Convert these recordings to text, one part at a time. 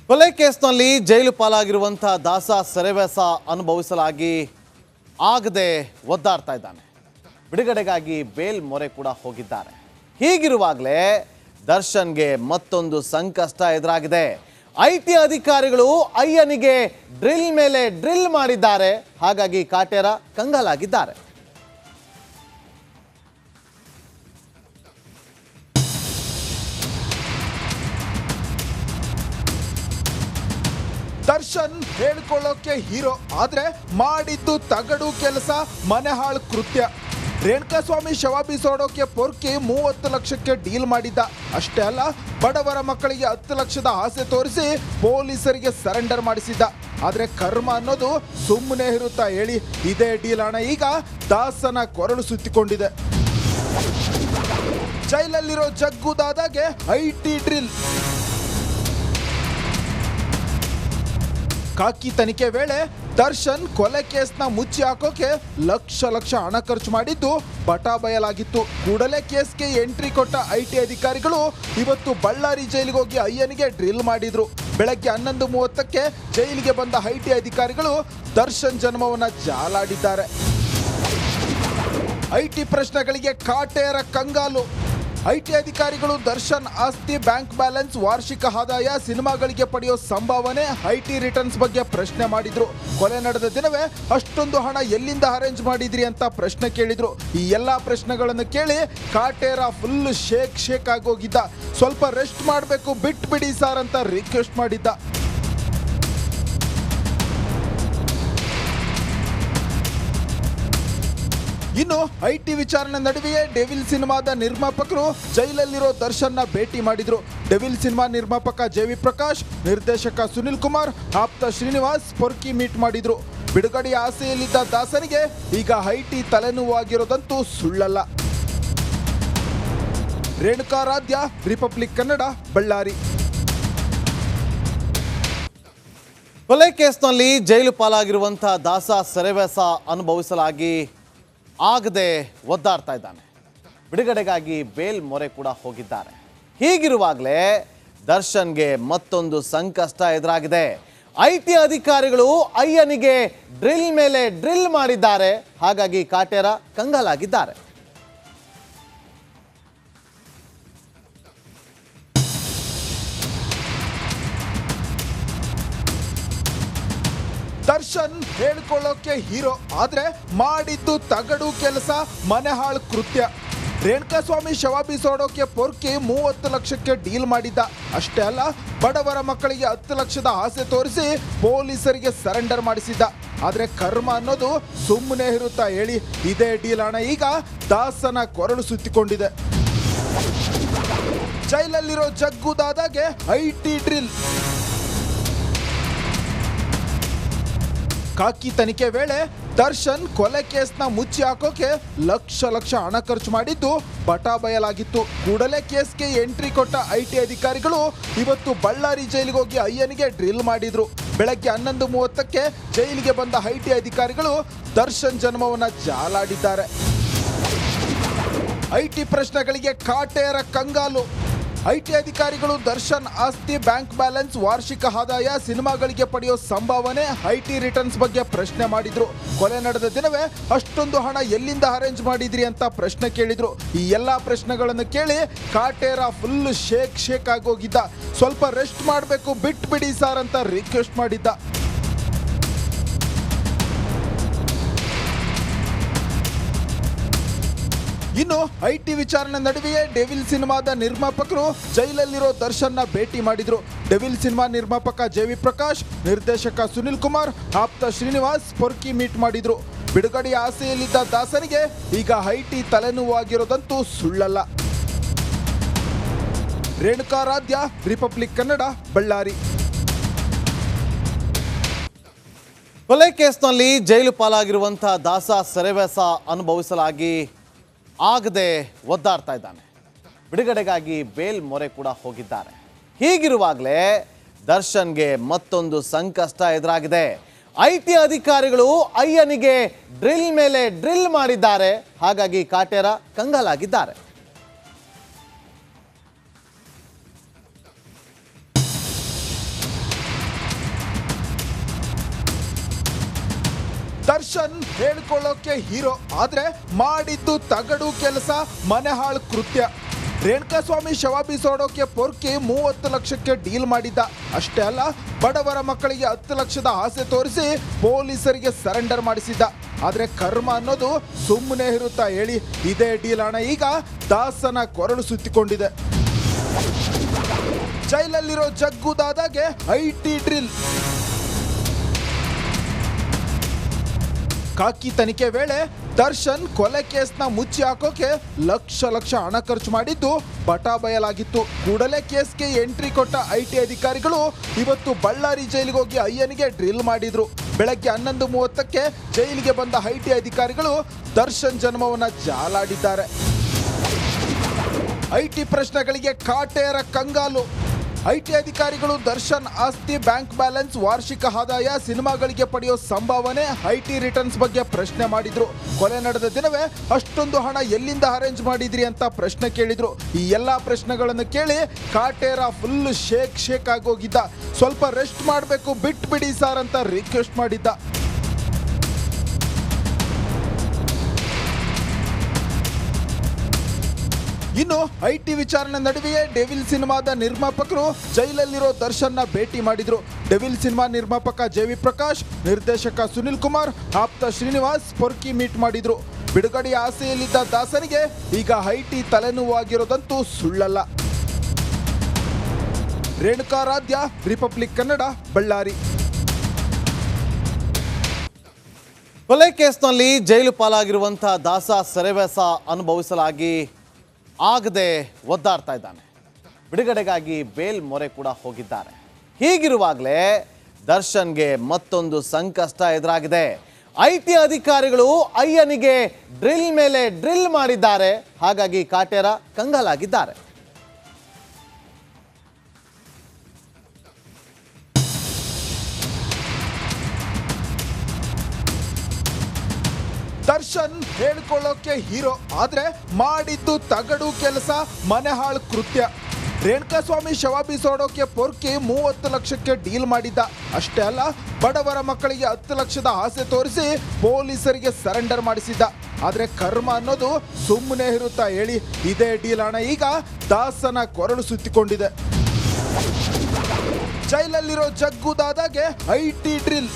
ಕೊಲೆ ಕೇಸ್ನಲ್ಲಿ ಜೈಲು ಪಾಲಾಗಿರುವಂತಹ ದಾಸ ಸೆರೆವಾಸ ಅನುಭವಿಸಲಾಗಿ ಆಗದೆ ಒದ್ದಾಡ್ತಾ ಇದ್ದಾನೆ. ಬಿಡುಗಡೆಗಾಗಿ ಬೇಲ್ ಮೊರೆ ಕೂಡ ಹೋಗಿದ್ದಾರೆ. ಹೀಗಿರುವಾಗಲೇ ದರ್ಶನ್ಗೆ ಮತ್ತೊಂದು ಸಂಕಷ್ಟ ಎದುರಾಗಿದೆ. ಐಟಿ ಅಧಿಕಾರಿಗಳು ಅಯ್ಯನಿಗೆ ಡ್ರಿಲ್ ಮೇಲೆ ಡ್ರಿಲ್ ಮಾಡಿದ್ದಾರೆ. ಹಾಗಾಗಿ ಕಾಟೇರ ಕಂಗಾಲಾಗಿದ್ದಾರೆ. ದರ್ಶನ್ ಹೇಳ್ಕೊಳ್ಳೋಕೆ ಹೀರೋ, ಆದ್ರೆ ಮಾಡಿದ್ದು ತಗಡು ಕೆಲಸ, ಮನೆಹಾಳು ಕೃತ್ಯ. ರೇಣುಕಾಸ್ವಾಮಿ ಶವ ಬೀಸೋಡೋಕೆ ಪೊರ್ಕಿ 30 ಲಕ್ಷಕ್ಕೆ ಡೀಲ್ ಮಾಡಿದ್ದ. ಅಷ್ಟೇ ಅಲ್ಲ, ಬಡವರ ಮಕ್ಕಳಿಗೆ 10 ಲಕ್ಷದ ಆಸೆ ತೋರಿಸಿ ಪೊಲೀಸರಿಗೆ ಸರೆಂಡರ್ ಮಾಡಿಸಿದ್ದ. ಆದ್ರೆ ಕರ್ಮ ಅನ್ನೋದು ಸುಮ್ಮನೆ ಇರುತ್ತಾ ಹೇಳಿ? ಇದೇ ಡೀಲ್ ಹಣ ಈಗ ದಾಸನ ಕೊರಳು ಸುತ್ತಿಕೊಂಡಿದೆ. ಜೈಲಲ್ಲಿರೋ ಜಗ್ಗು ದಾದಾಗೆ ಐಟಿ ಡ್ರಿಲ್. ಕಾಕಿ ತನಿಖೆ ವೇಳೆ ದರ್ಶನ್ ಕೊಲೆ ಕೇಸ್ನ ಮುಚ್ಚಿ ಹಾಕೋಕೆ ಲಕ್ಷ ಹಣ ಖರ್ಚು ಮಾಡಿದ್ದು ಬಟಾ ಬಯಲಾಗಿತ್ತು. ಕೂಡಲೇ ಕೇಸ್ಗೆ ಎಂಟ್ರಿ ಕೊಟ್ಟ ಐಟಿ ಅಧಿಕಾರಿಗಳು ಇವತ್ತು ಬಳ್ಳಾರಿ ಜೈಲಿಗೆ ಹೋಗಿ ಅಯ್ಯನಿಗೆ ಡ್ರಿಲ್ ಮಾಡಿದ್ರು. ಬೆಳಗ್ಗೆ 11:30ಕ್ಕೆ ಜೈಲಿಗೆ ಬಂದ ಐಟಿ ಅಧಿಕಾರಿಗಳು ದರ್ಶನ್ ಜನ್ಮವನ್ನ ಜಾಲಾಡಿದ್ದಾರೆ. ಐಟಿ ಪ್ರಶ್ನೆಗಳಿಗೆ ಕಾಟೇರ ಕಂಗಾಲು. ಐಟಿ ಅಧಿಕಾರಿಗಳು ದರ್ಶನ್ ಆಸ್ತಿ, ಬ್ಯಾಂಕ್ ಬ್ಯಾಲೆನ್ಸ್, ವಾರ್ಷಿಕ ಆದಾಯ, ಸಿನಿಮಾಗಳಿಗೆ ಪಡೆಯೋ ಸಂಭಾವನೆ, ಐಟಿ ರಿಟರ್ನ್ಸ್ ಬಗ್ಗೆ ಪ್ರಶ್ನೆ ಮಾಡಿದ್ರು. ಕೊಲೆ ನಡೆದ ದಿನವೇ ಅಷ್ಟೊಂದು ಹಣ ಎಲ್ಲಿಂದ ಅರೇಂಜ್ ಮಾಡಿದ್ರಿ ಅಂತ ಪ್ರಶ್ನೆ ಕೇಳಿದ್ರು. ಈ ಎಲ್ಲಾ ಪ್ರಶ್ನೆಗಳನ್ನು ಕೇಳಿ ಕಾಟೇರ ಫುಲ್ ಶೇಕ್ ಆಗೋಗಿದ್ದ. ಸ್ವಲ್ಪ ರೆಸ್ಟ್ ಮಾಡಬೇಕು, ಬಿಟ್ಬಿಡಿ ಸಾರ್ ಅಂತ ರಿಕ್ವೆಸ್ಟ್ ಮಾಡಿದ್ದ. ಇನ್ನು ಐಟಿ ವಿಚಾರಣೆ ನಡುವೆಯೇ ಡೆವಿಲ್ ಸಿನಿಮಾದ ನಿರ್ಮಾಪಕರು ಜೈಲಲ್ಲಿರೋ ದರ್ಶನ್ನ ಭೇಟಿ ಮಾಡಿದ್ರು. ಡೆವಿಲ್ ಸಿನಿಮಾ ನಿರ್ಮಾಪಕ ಜೆ.ವಿ. ಪ್ರಕಾಶ್, ನಿರ್ದೇಶಕ ಸುನಿಲ್ ಕುಮಾರ್, ಆಪ್ತ ಶ್ರೀನಿವಾಸ್ ಪೊರ್ಕಿ ಮೀಟ್ ಮಾಡಿದ್ರು. ಬಿಡುಗಡೆಯ ಆಸೆಯಲ್ಲಿದ್ದ ದಾಸನಿಗೆ ಈಗ ಐಟಿ ತಲೆನೋವಾಗಿರೋದಂತೂ ಸುಳ್ಳಲ್ಲ. ರೇಣುಕಾರಾಧ್ಯ, ರಿಪಬ್ಲಿಕ್ ಕನ್ನಡ, ಬಳ್ಳಾರಿ. ಕೊಲೆ ಕೇಸ್ನಲ್ಲಿ ಜೈಲು ಪಾಲಾಗಿರುವಂತಹ ದಾಸ ಸೆರೆವಾಸ ಅನುಭವಿಸಲಾಗಿ ಆಗದೆ ಒದ್ದಾಡ್ತಾ ಇದ್ದಾನೆ. ಬಿಡುಗಡೆಗಾಗಿ ಬೇಲ್ ಮೊರೆ ಕೂಡ ಹೋಗಿದ್ದಾರೆ. ಹೀಗಿರುವಾಗಲೇ ದರ್ಶನ್ಗೆ ಮತ್ತೊಂದು ಸಂಕಷ್ಟ ಎದುರಾಗಿದೆ. ಐಟಿ ಅಧಿಕಾರಿಗಳು ಅಯ್ಯನಿಗೆ ಡ್ರಿಲ್ ಮೇಲೆ ಡ್ರಿಲ್ ಮಾಡಿದ್ದಾರೆ. ಹಾಗಾಗಿ ಕಾಟೇರ ಕಂಗಾಲಾಗಿದ್ದಾರೆ. ದರ್ಶನ್ ಹೇಳ್ಕೊಳ್ಳೋಕೆ ಹೀರೋ, ಆದ್ರೆ ಮಾಡಿದ್ದು ತಗಡು ಕೆಲಸ, ಮನೆಹಾಳು ಕೃತ್ಯ. ರೇಣುಕಾಸ್ವಾಮಿ ಶವ ಬೀಸೋಡೋಕೆ ಪೊರ್ಕಿ 30 ಲಕ್ಷಕ್ಕೆ ಡೀಲ್ ಮಾಡಿದ್ದ. ಅಷ್ಟೇ ಅಲ್ಲ, ಬಡವರ ಮಕ್ಕಳಿಗೆ 10 ಲಕ್ಷದ ಆಸೆ ತೋರಿಸಿ ಪೊಲೀಸರಿಗೆ ಸರೆಂಡರ್ ಮಾಡಿಸಿದ್ದ. ಆದ್ರೆ ಕರ್ಮ ಅನ್ನೋದು ಸುಮ್ಮನೆ ಇರುತ್ತಾ ಹೇಳಿ? ಇದೇ ಡೀಲ್ ಹಣ ಈಗ ದಾಸನ ಕೊರಳು ಸುತ್ತಿಕೊಂಡಿದೆ. ಜೈಲಲ್ಲಿರೋ ಜಗ್ಗು ದಾದಾಗೆ ಐಟಿ ಡ್ರಿಲ್. ಕಾಕಿ ತನಿಖೆ ವೇಳೆ ದರ್ಶನ್ ಕೊಲೆ ಕೇಸ್ನ ಮುಚ್ಚಿ ಹಾಕೋಕೆ ಲಕ್ಷ ಹಣ ಖರ್ಚು ಮಾಡಿದ್ದು ಬಟಾ ಬಯಲಾಗಿತ್ತು. ಕೂಡಲೇ ಕೇಸ್ಗೆ ಎಂಟ್ರಿ ಕೊಟ್ಟ ಐಟಿ ಅಧಿಕಾರಿಗಳು ಇವತ್ತು ಬಳ್ಳಾರಿ ಜೈಲಿಗೆ ಹೋಗಿ ಅಯ್ಯನಿಗೆ ಡ್ರಿಲ್ ಮಾಡಿದ್ರು. ಬೆಳಗ್ಗೆ 11:30ಕ್ಕೆ ಜೈಲಿಗೆ ಬಂದ ಐಟಿ ಅಧಿಕಾರಿಗಳು ದರ್ಶನ್ ಜನ್ಮವನ್ನ ಜಾಲಾಡಿದ್ದಾರೆ. ಐಟಿ ಪ್ರಶ್ನೆಗಳಿಗೆ ಕಾಟೇರ ಕಂಗಾಲು. ಐಟಿ ಅಧಿಕಾರಿಗಳು ದರ್ಶನ್ ಆಸ್ತಿ, ಬ್ಯಾಂಕ್ ಬ್ಯಾಲೆನ್ಸ್, ವಾರ್ಷಿಕ ಆದಾಯ, ಸಿನಿಮಾಗಳಿಗೆ ಪಡೆಯೋ ಸಂಭಾವನೆ, ಐಟಿ ರಿಟರ್ನ್ಸ್ ಬಗ್ಗೆ ಪ್ರಶ್ನೆ ಮಾಡಿದ್ರು. ಕೊಲೆ ನಡೆದ ದಿನವೇ ಅಷ್ಟೊಂದು ಹಣ ಎಲ್ಲಿಂದ ಅರೇಂಜ್ ಮಾಡಿದ್ರಿ ಅಂತ ಪ್ರಶ್ನೆ ಕೇಳಿದ್ರು. ಈ ಎಲ್ಲಾ ಪ್ರಶ್ನೆಗಳನ್ನು ಕೇಳಿ ಕಾಟೇರ ಫುಲ್ ಶೇಕ್ ಆಗೋಗಿದ್ದ. ಸ್ವಲ್ಪ ರೆಸ್ಟ್ ಮಾಡಬೇಕು, ಬಿಟ್ಬಿಡಿ ಸಾರ್ ಅಂತ ರಿಕ್ವೆಸ್ಟ್ ಮಾಡಿದ್ದ. ಇನ್ನು ಐಟಿ ವಿಚಾರಣೆ ನಡುವೆಯೇ ಡೆವಿಲ್ ಸಿನಿಮಾದ ನಿರ್ಮಾಪಕರು ಜೈಲಲ್ಲಿರೋ ದರ್ಶನ್ನ ಭೇಟಿ ಮಾಡಿದ್ರು. ಡೆವಿಲ್ ಸಿನಿಮಾ ನಿರ್ಮಾಪಕ ಜೆ.ವಿ. ಪ್ರಕಾಶ್, ನಿರ್ದೇಶಕ ಸುನಿಲ್ ಕುಮಾರ್, ಆಪ್ತ ಶ್ರೀನಿವಾಸ್ ಪೊರ್ಕಿ ಮೀಟ್ ಮಾಡಿದ್ರು. ಬಿಡುಗಡೆಯ ಆಸೆಯಲ್ಲಿದ್ದ ದಾಸನಿಗೆ ಈಗ ಐಟಿ ತಲೆನೋವಾಗಿರೋದಂತೂ ಸುಳ್ಳಲ್ಲ. ರೇಣುಕಾರಾಧ್ಯ, ರಿಪಬ್ಲಿಕ್ ಕನ್ನಡ, ಬಳ್ಳಾರಿ. ಕೊಲೆ ಕೇಸ್ನಲ್ಲಿ ಜೈಲು ಪಾಲಾಗಿರುವಂತಹ ದಾಸ ಸೆರೆವಾಸ ಅನುಭವಿಸಲಾಗಿ ಆಗದೆ ಒದ್ದಾಡ್ತಾ ಇದ್ದಾನೆ. ಬಿಡುಗಡೆಗಾಗಿ ಬೇಲ್ ಮೊರೆ ಕೂಡ ಹೋಗಿದ್ದಾರೆ. ಹೀಗಿರುವಾಗಲೇ ದರ್ಶನ್ಗೆ ಮತ್ತೊಂದು ಸಂಕಷ್ಟ ಎದುರಾಗಿದೆ. ಐಟಿ ಅಧಿಕಾರಿಗಳು ಅಯ್ಯನಿಗೆ ಡ್ರಿಲ್ ಮೇಲೆ ಡ್ರಿಲ್ ಮಾಡಿದ್ದಾರೆ. ಹಾಗಾಗಿ ಕಾಟೇರ ಕಂಗಾಲಾಗಿದ್ದಾರೆ. ದರ್ಶನ್ ಹೇಳ್ಕೊಳ್ಳೋಕೆ ಹೀರೋ ಆದ್ರೆ ಮಾಡಿದ್ದು ತಗಡು ಕೆಲಸ, ಮನೆ ಹಾಳು ಕೃತ್ಯ. ರೇಣುಕಾಸ್ವಾಮಿ ಶವ ಬೀಸೋಡೋಕೆ ಪೊರ್ಕಿ 30 ಲಕ್ಷಕ್ಕೆ ಡೀಲ್ ಮಾಡಿದ್ದ. ಅಷ್ಟೇ ಅಲ್ಲ, ಬಡವರ ಮಕ್ಕಳಿಗೆ 10 ಲಕ್ಷದ ಆಸೆ ತೋರಿಸಿ ಪೊಲೀಸರಿಗೆ ಸರೆಂಡರ್ ಮಾಡಿಸಿದ್ದ. ಆದ್ರೆ ಕರ್ಮ ಅನ್ನೋದು ಸುಮ್ಮನೆ ಇರುತ್ತಾ ಹೇಳಿ? ಇದೇ ಡೀಲ್ ಹಣ ಈಗ ದಾಸನ ಕೊರಳು ಸುತ್ತಿಕೊಂಡಿದೆ. ಜೈಲಲ್ಲಿರೋ ಜಗ್ಗು ದಾದಾಗೆ IT ಡ್ರಿಲ್. ಕಾಕಿ ತನಿಖೆ ವೇಳೆ ದರ್ಶನ್ ಕೊಲೆ ಕೇಸ್ನ ಮುಚ್ಚಿ ಹಾಕೋಕೆ ಲಕ್ಷ ಹಣ ಖರ್ಚು ಮಾಡಿದ್ದು ಬಟಾ ಬಯಲಾಗಿತ್ತು. ಕೂಡಲೇ ಕೇಸ್ಗೆ ಎಂಟ್ರಿ ಕೊಟ್ಟ IT ಅಧಿಕಾರಿಗಳು ಇವತ್ತು ಬಳ್ಳಾರಿ ಜೈಲಿಗೆ ಹೋಗಿ ಅಯ್ಯನಿಗೆ ಡ್ರಿಲ್ ಮಾಡಿದ್ರು. ಬೆಳಗ್ಗೆ 11:30ಕ್ಕೆ ಜೈಲಿಗೆ ಬಂದ IT ಅಧಿಕಾರಿಗಳು ದರ್ಶನ್ ಜನ್ಮವನ್ನ ಜಾಲಾಡಿದ್ದಾರೆ. IT ಪ್ರಶ್ನೆಗಳಿಗೆ ಕಾಟೇರ ಕಂಗಾಲು. IT ಅಧಿಕಾರಿಗಳು ದರ್ಶನ್ ಆಸ್ತಿ, ಬ್ಯಾಂಕ್ ಬ್ಯಾಲೆನ್ಸ್, ವಾರ್ಷಿಕ ಆದಾಯ, ಸಿನಿಮಾಗಳಿಗೆ ಪಡೆಯೋ ಸಂಭಾವನೆ, IT ರಿಟರ್ನ್ಸ್ ಬಗ್ಗೆ ಪ್ರಶ್ನೆ ಮಾಡಿದ್ರು. ಕೊಲೆ ನಡೆದ ದಿನವೇ ಅಷ್ಟೊಂದು ಹಣ ಎಲ್ಲಿಂದ ಅರೇಂಜ್ ಮಾಡಿದ್ರಿ ಅಂತ ಪ್ರಶ್ನೆ ಕೇಳಿದ್ರು. ಈ ಎಲ್ಲಾ ಪ್ರಶ್ನೆಗಳನ್ನು ಕೇಳಿ ಕಾಟೇರ ಫುಲ್ ಶೇಕ್ ಆಗೋಗಿದ್ದ. ಸ್ವಲ್ಪ ರೆಸ್ಟ್ ಮಾಡಬೇಕು, ಬಿಟ್ಬಿಡಿ ಸಾರ್ ಅಂತ ರಿಕ್ವೆಸ್ಟ್ ಮಾಡಿದ್ದ. ಇನ್ನು IT ವಿಚಾರಣೆ ನಡುವೆಯೇ ಡೆವಿಲ್ ಸಿನಿಮಾದ ನಿರ್ಮಾಪಕರು ಜೈಲಲ್ಲಿರೋ ದರ್ಶನ್ನ ಭೇಟಿ ಮಾಡಿದ್ರು. ಡೆವಿಲ್ ಸಿನಿಮಾ ನಿರ್ಮಾಪಕ JV ಪ್ರಕಾಶ್, ನಿರ್ದೇಶಕ ಸುನಿಲ್ ಕುಮಾರ್, ಆಪ್ತ ಶ್ರೀನಿವಾಸ್ ಪೊರ್ಕಿ ಮೀಟ್ ಮಾಡಿದ್ರು. ಬಿಡುಗಡೆಯ ಆಸೆಯಲ್ಲಿದ್ದ ದಾಸನಿಗೆ ಈಗ IT ತಲೆನೋವಾಗಿರೋದಂತೂ ಸುಳ್ಳಲ್ಲ. ರೇಣುಕಾರಾಧ್ಯ, ರಿಪಬ್ಲಿಕ್ ಕನ್ನಡ, ಬಳ್ಳಾರಿ. ಕೊಲೆ ಕೇಸ್ನಲ್ಲಿ ಜೈಲು ಪಾಲಾಗಿರುವಂತಹ ದಾಸ ಸೆರೆವಾಸ ಅನುಭವಿಸಲಾಗಿ ಆಗದೆ ಒದ್ದಾಡ್ತಾ ಇದ್ದಾನೆ. ಬಿಡುಗಡೆಗಾಗಿ ಬೇಲ್ ಮೊರೆ ಕೂಡ ಹೋಗಿದ್ದಾರೆ. ಹೀಗಿರುವಾಗಲೇ ದರ್ಶನ್ಗೆ ಮತ್ತೊಂದು ಸಂಕಷ್ಟ ಎದುರಾಗಿದೆ. IT ಅಧಿಕಾರಿಗಳು ಅಯ್ಯನಿಗೆ ಡ್ರಿಲ್ ಮೇಲೆ ಡ್ರಿಲ್ ಮಾಡಿದ್ದಾರೆ. ಹಾಗಾಗಿ ಕಾಟೇರ ಕಂಗಾಲಾಗಿದ್ದಾರೆ. ದರ್ಶನ್ ಹೇಳ್ಕೊಳ್ಳೋಕೆ ಹೀರೋ ಆದ್ರೆ ಮಾಡಿದ್ದು ತಗಡು ಕೆಲಸ, ಮನೆ ಹಾಳು ಕೃತ್ಯ. ರೇಣುಕಾಸ್ವಾಮಿ ಶವ ಬೀಸೋಡೋಕೆ ಪೊರ್ಕಿ 30 ಲಕ್ಷಕ್ಕೆ ಡೀಲ್ ಮಾಡಿದ್ದ. ಅಷ್ಟೇ ಅಲ್ಲ, ಬಡವರ ಮಕ್ಕಳಿಗೆ 10 ಲಕ್ಷದ ಆಸೆ ತೋರಿಸಿ ಪೊಲೀಸರಿಗೆ ಸರೆಂಡರ್ ಮಾಡಿಸಿದ್ದ. ಆದ್ರೆ ಕರ್ಮ ಅನ್ನೋದು ಸುಮ್ಮನೆ ಇರುತ್ತಾ ಹೇಳಿ? ಇದೇ ಡೀಲ್ ಹಣ ಈಗ ದಾಸನ ಕೊರಳು ಸುತ್ತಿಕೊಂಡಿದೆ. ಜೈಲಲ್ಲಿರೋ ಜಗ್ಗು ದಾದಾಗೆ IT ಡ್ರಿಲ್.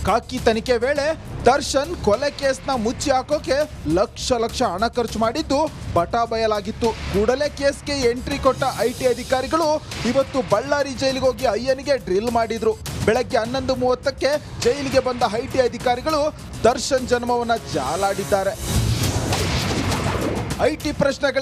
ಕಾಕಿ ತನಿಖೆ ವೇಳೆ ದರ್ಶನ್ ಕೊಲೆ ಕೇಸ್ನ ಮುಚ್ಚಿ ಹಾಕೋಕೆ ಲಕ್ಷ ಹಣ ಖರ್ಚು ಮಾಡಿದ್ದು ಬಟಾ ಬಯಲಾಗಿತ್ತು. ಕೂಡಲೇ ಕೇಸ್ಗೆ ಎಂಟ್ರಿ ಕೊಟ್ಟ IT ಅಧಿಕಾರಿಗಳು ಇವತ್ತು ಬಳ್ಳಾರಿ ಜೈಲಿಗೆ ಹೋಗಿ ಅಯ್ಯನಿಗೆ ಡ್ರಿಲ್ ಮಾಡಿದ್ರು. ಬೆಳಗ್ಗೆ 11:30ಕ್ಕೆ ಜೈಲಿಗೆ ಬಂದ IT ಅಧಿಕಾರಿಗಳು ದರ್ಶನ್ ಜನ್ಮವನ್ನ ಜಾಲಾಡಿದ್ದಾರೆ. IT ಪ್ರಶ್ನೆಗಳಿಗೆ